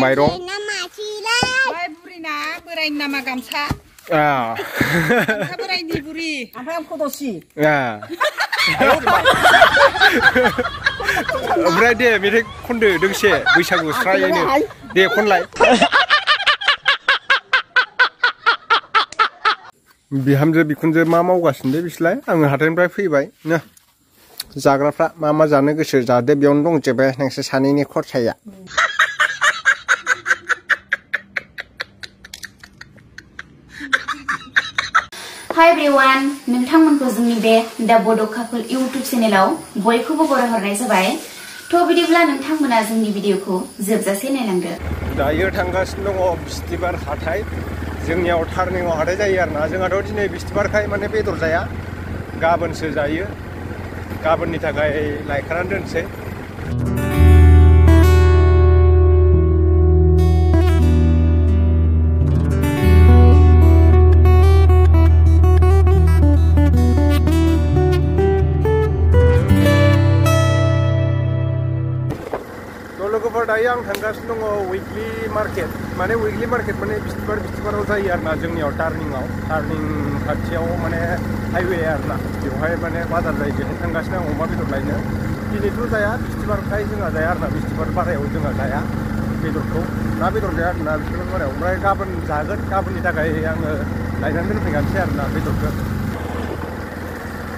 माइरं बाय बुरिना बोरायनि नामा गामसा गामसा बोरायनि बुरि ओमफ्राय आं खदसि ओमफ्राय दे मेथाइ खनदो दोंसे बैसागु स्रायैनो दे खनलाय बिहामजो बिखुनजो मा मावगासिनो दे बिसोरलाय आङो हाथायनिफ्राय फैबाय ना जाग्राफ्रा मा जानो गोसो जादो बेयावनो दंजोबो नोंसोर सानैनि खरसाया हाय एवरीवन नोंथांमोनखौ जोंनि बे दा बड' कापल इउट्यूब चेनेलाव बयखौबो बरायहरनाय जाबाय थ' बिदिब्ला नोंथांमोना जोंनि भिडिअखौ जोबजासे नायलांदो दायो थांगासिनो दङ बिस्थिबार हाथाय जोंनियाव टार्निंआव हाथाय जायो आरोना जोंहाथ' दिनै बिस्थिबारखाय माने बेदर जाया गाबोनसो जायो गाबोननि थाखाय लायखानानै दोनसै दायो आं थांगासिनो दङ उइकलि मार्केट माने बिस्थिबाराव जायो आरोना जोंनियाव टार्निं खाथियाव माने हाइवे आरोना बेवहाय माने बाजार जायो बेहाय थांगासिनो आं अमा बेदर लायनो दिनैथ' जाया बिस्थिबारखाय जोंहा जाया आरोना बिस्थिबार बारायाव जोंहा जाया बेदरखौ ना बेदर जाया आरोना बिस्थिबार बारायाव ओमफ्राय गाबोन जागोन गाबोननि थाखाय आङो लायनानै दोनफैखानोसै आरोना बेदरखौ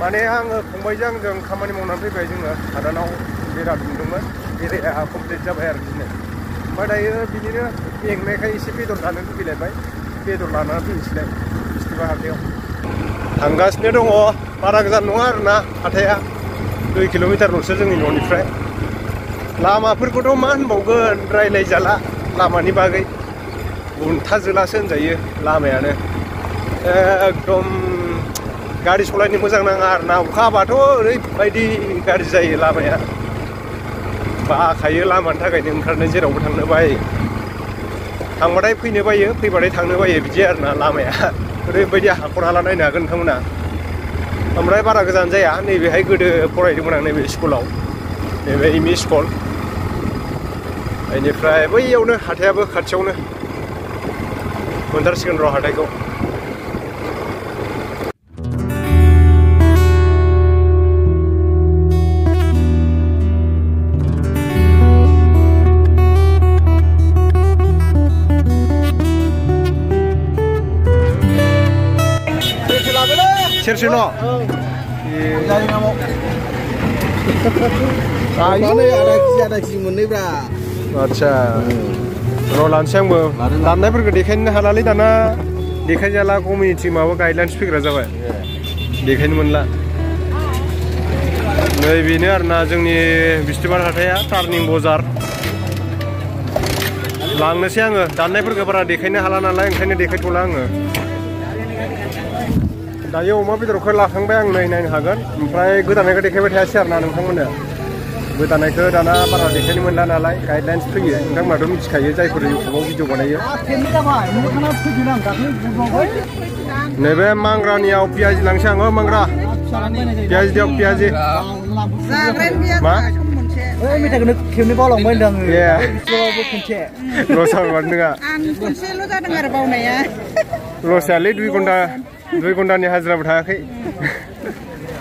माने आङो फंबायजों आंजों खामानि मावनानै फैबाय जोङो हादानाव बेरा दुमदोंमोन बेराया कमप्लिट जाबाय आरो दिनै ओमफ्राय दायो बिदिनो मेंनायखाय एसे बेदर जानो लुबैलायबाय बेदर लानानै फैनोसैलाय बिस्थिबार हाथायाव थांगासिनो दङ बारा गोजान नङा आरोना हाथाया 2 किल'मिटारल'सो जोंनि न'निफ्राय लामाफोरखौथ' मा होनबावगोन रायलायजाला लामानि बागै उन्थाजोलासो होनजायो लामायानो एकदम गारि सालायनो मोजां नाङा आरोना अखा हाबाथ' ओरैबायदि गाज्रि जायो लामाया बाखायो लामानि थाखायनो ओंखारनो जेरावबो थांनो बायो थांबाथाय फैनो बायो फैबाथाय थांनो बायो बिदि आरोना लामाया ओरैबायदि हाखर हाला नायनो हागोन नोंथांमोना ओमफ्राय बारा गोजान जाया नैबेहाय गोदो फरायदोंमोन आं नैबे स्कुलाव नैबे एमइ स्कुल बेनिफ्राय बैयावनो हाथायाबो खाथियावनो मोनथारसिगोन र' हाथायखौ सेरसेल' आदा केजि मोननैब्रा आदसा र' लानोसै आंबो दाननायफोरखौ देखायनो हालालै दाना देखायजाला कमिउनिटि माबा गाइडलाइन्स फैग्रा जाबाय देखायनो मोनला नै बेनो आरोना जोंनि बिस्थिबार हाथाया टार्निं बाजार लांनोसै आङो दाननायफोरखौ बारा देखायनो हाला नालाय ओंखायनो देखायथ'ला आङो दायो अमा बेदरखौ लाखांबाय आं नै नायनो हागोन ओमफ्राय गोदानायखौ देखायबाय थायासै आरोना नोंथांमोननो गोदानायखौ दाना बारा देखायनो मोनला नालाय गाइडलाइन्स फैयो नोंथांमोनाथ' मिथिखायो जायफोर इउटुबाव भिडिअ बानायो नैबे मांग्रानियाव पियाजि लांसै आङो मांग्रा पियाजि दियाव पियाजि मा मेथाइखौनो खेबनै बावलांबाय होनदों आङो लस जाबाय नोंहा आं खनसेल' जादों आरो बावनाया लस जायालै 2 घन्टानि हाजिराबो थायाखै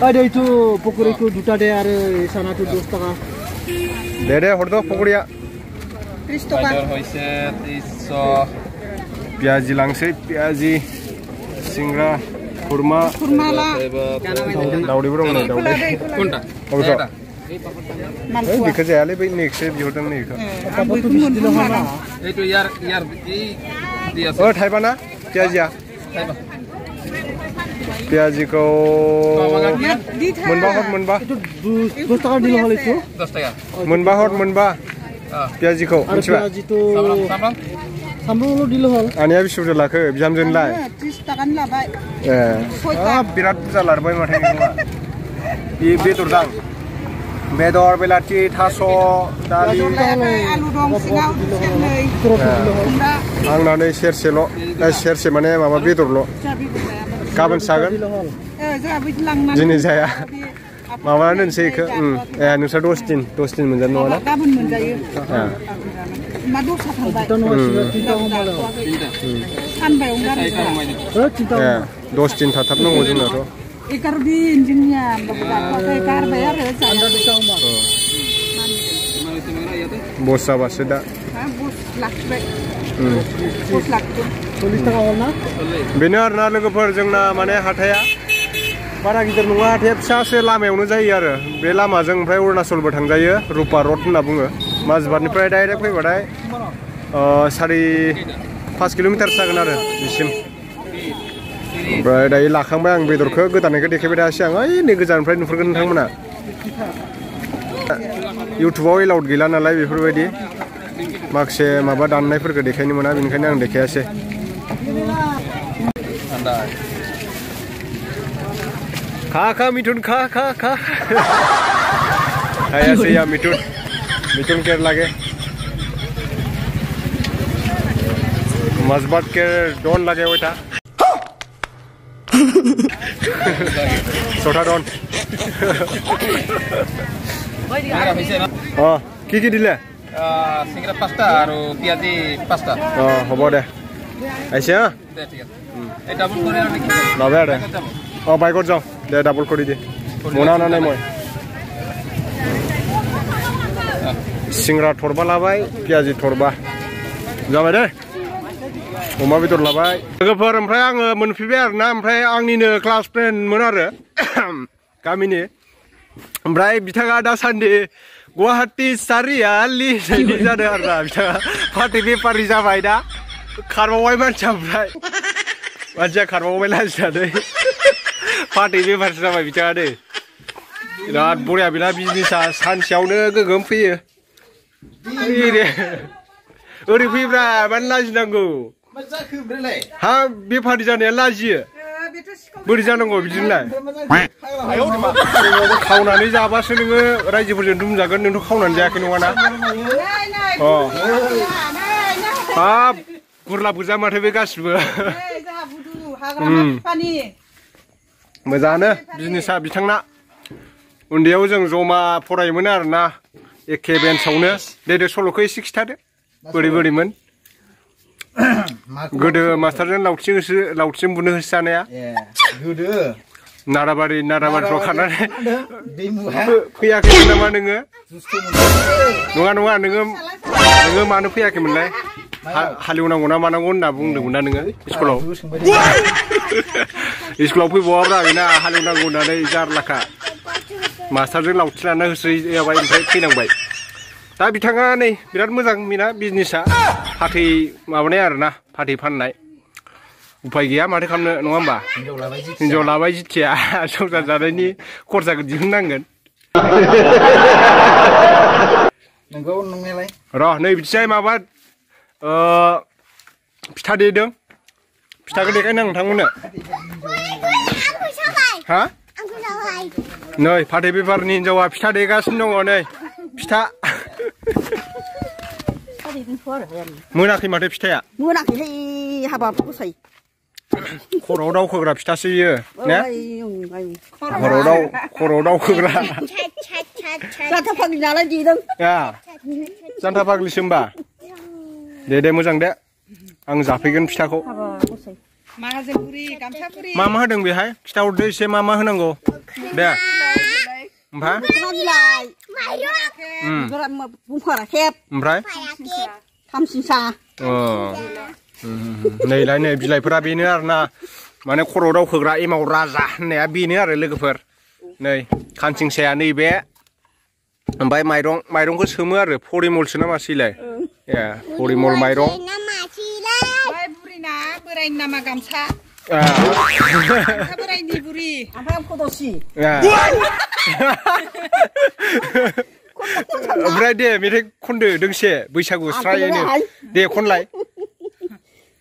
आरे itu पक'रिखौ 2टा दे आरो सानाथ' 10 टाका दे हरदो पक'रिया 30 टाका হৈছে 300 पियाजि लांसै पियाजि सिंग्रा खुरमा ला दावदैबो दं नै दावदै কোনটা बेखौ जायालै बै नेक्स्ट बिहरदों नै এইটো ইয়াৰ এই দি আছে थाइबा ना पियाजिया थाइबा पियाजिखौ मोनबा हर मोनबा 10 टाका दिल हल itu 10 টাকা मोनबा हर मोनबा पियाजिखौ मिथिबाय सामब्रामल' दिल हल आनिया बेसे बुरजा लाखो बिहामजोनिलाय 30 टाकानि लाबाय बिराद बुरजा लाबाय माथो नोंहा बे बेदर दां बेदर बेलाथि थास' दालि आलु दं सिङाव सेरनै आंना नै सेरसेल' सेरसे माने माबा बेदरल' गाबोन जागोन दिनै जाया माबाना दोनसै बेखौ नोंस्रा 10 दिन मोनजानो नङा ना गाबोन मोनजायो मा दस्रा थांबाय सानबाय दस दिन थाथारनांगौ जोंनाथ' 11 दिन जोंनिया जाथ'वाखै गारबाय आरो बस जाबासो दा बस लाखिबाय बस लाखिदों 40 थाखा हरना बेनो आरोना लोगोफोर जोंना माने हाथाया बारा गिदिर नङा हाथाया फिसासो लामायावनो जायो आरो बे लामाजों ओमफ्राय अरुणाचलबो थांजायो रुपा रड होनना बुङो माजबाटनिफ्राय डाइरेक्ट फैबाथाय 4-5 किल'मिटार जागोन आरो बिसिम ओमफ्राय दायो लाखांबाय आं बेदरखौ गोदानायखौ देखायबाय थायासै आं ओइ नै गोजाननिफ्राय नुफोरगोन नोंथांमोना इउटुबाव एलाउड गैला नालाय बेफोरबायदि माखासे माबा दाननायफोरखौ देखायनो मोना बेनिखायनो आं देखायासै खा मिथुन खा खायासै या मिथुन केर लागे मजबत केर डोन लागे बेटा छोटा डोन কি দিলে সিংৰা 5টা আৰু পিয়াজি 5টা হ'ব দে আইছে এই ডাবল কৰি আৰু নেকি নবে দে বাইকত যাওঁ দে ডাবল কৰি দে মনা নাই মই सिंग्रा थरबा लाबाय पियाजि थरबा जाबाय दे अमा बेदर लाबाय लोगोफोर ओमफ्राय आङो मोनफैबाय आरोना ओमफ्राय आंनिनो क्लास फ्रेन्डमोन आरो गामिनि ओमफ्राय बिथाङा दासान्दि गुवाहाटी सारियालि जादों आरोना बिथाङा पार्टि बेफारि जाबाय दा खारबावबाय मानसिया खारबावबाय लाजिनानै पार्टि बेफारि जाबाय बिथाङा दे बिराद बरिया बिना बिजनेसा सानसेयावनो गोगोम फैयो ओरै फैब्रा मानो लाजिनांगौ हा बेफारि जानाया लाजियो बोरै जानांगौ बिदिनोलाय खावनानै जाबासो नोङो रायजोफोरजों दुमजागोन नोंथ' खावनानै जायाखै नङाना हाब गुरलाब गोजा माथो बे गासिबो मोजाङानो बिजनेसा बिथांना उन्दैयाव जों जमा फरायोमोन आरोना एखे बेन्सआवनो दे सल'खौ एसे खिथादो बोरैमोन गोदो मास्टारजों लावथिजों बुनो होसोजानाया गोदो नाराबारिफ्राव खारनानै फैयाखैमोन नामा नोङो नङा नोङो मानो फैयाखैमोनलाय हालेवनांगौ ना मानांगौ होनना बुंदोंमोन ना नोङो स्कुलाव फैबावाब्रा बेना हालेवनांगौ होननानै जारलाखा मास्टारजों लावथि लाना होसोजाबाय ओमफ्राय फैनांबाय दा बिथाङा नै बिराद मोजां बेना बिजनेसा फाथै माबानाय आरोना फाथै फाननाय उफाय गैया माथो खालामनो नङा होमबा हिनजाव लाबाय जिथिया संसार जानायनि खरसाखौ दिहुननांगोन र' नै बिदिजाय माबा फिथा देदों फिथाखौ देखायनो नोंथांमोननो हा नै फाथै बेफारनि हिनजावा फिथा देगासिनो दङ नै फिथा मोनाखै माथो फिथाया मोनाखैलै हाबाब गसाय खर'आव दावखोग्रा फिथासो बियो ने खर'आव दावखोग्रा जान्था फाग्लि नालाय देदों जान्था फाग्लिसो होमबा दे मोजां दे आं जाफैगोन फिथाखौ मा होदों बेहाय खिथाहरदो एसे मा होनांगौ दे ओमफ्राय खामसिंसा नैलाय नै बिलाइफोरा बेनो आरोना माने खर'आव दावखोग्रा एमाव राजा होननाया बेनो आरो लोगोफोर नै खानसिंसाया नैबे ओमफ्राय माइरंखौ सोमो आरो परिमलसो ना मासैलाय परिमल माइरं बोरायनि नामा गामसा बोरायनि बुरि ओमफ्राय खदसि ओमफ्राय दे मेथाइ खनदो दोंसे बैसागु स्रायनो दे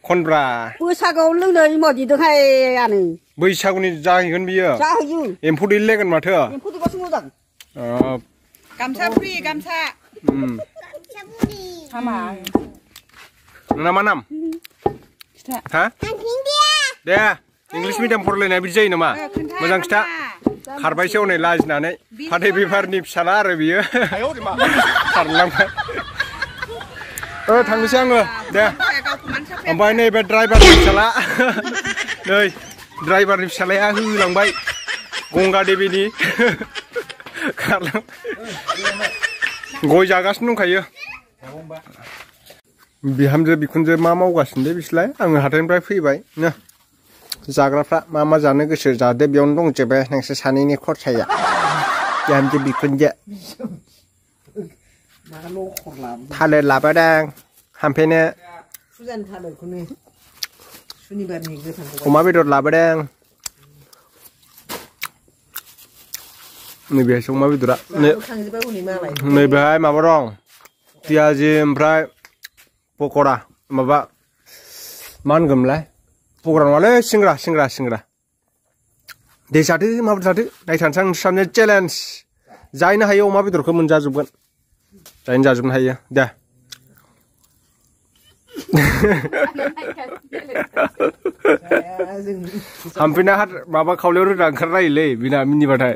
खनब्रा बैसागुआव लोंनो इमाव देदोंहाय आनो बैसागुनि जाहैगोन बियो जाहैयो एम्फौ दैलायगोन माथो एम्फौ दैबासो मोजां गामसा बुरि गामसा नोंना मा नाम हा दे इंलिस मिडियाम फरायलायनाया बिदि जायो नामा मोजां खिथा खारबायसो हनै लाजिनानै फाथै बेफारनि फिसाला आरो बियो खारलांबाय थांनोसै आङो दे ओमफ्राय नैबे ड्राइभारनि फिसाला नै ड्राइभारनि फिसालाया होलांबाय गंगा देबिनि गय जागासिनो दंखायो बिहामजो बिखुनजो मा मावगासिनो दे बिसोरलाय आङो हाथायनिफ्राय फैबाय नो जाग्राफ्रा मा जानो गोसो जादो बेयावनो दंजोबो नोंसोर सानैनि खरसाया बिहामजो बिखुनजो थालिर लाबोदों हामफेनो अमा बेदर लाबोदों नैबेहायसो अमा बेदरा नैबेहाय माबा दं पियाजि ओमफ्राय पक'रा माबा मा होनगोनलाय पक'रा नङालै सिंग्रा दे जादो माबोरै जादो नायथानोसै आं नोंस्रानो चेलेन्ज जायनो हायो अमा बेदरखौ मोनजाजोबगोन जायनो जाजोबनो हायो दे हामफिना माबा खावलायाव रोदा ओंखारलायोलै बिना मिनिबाथाय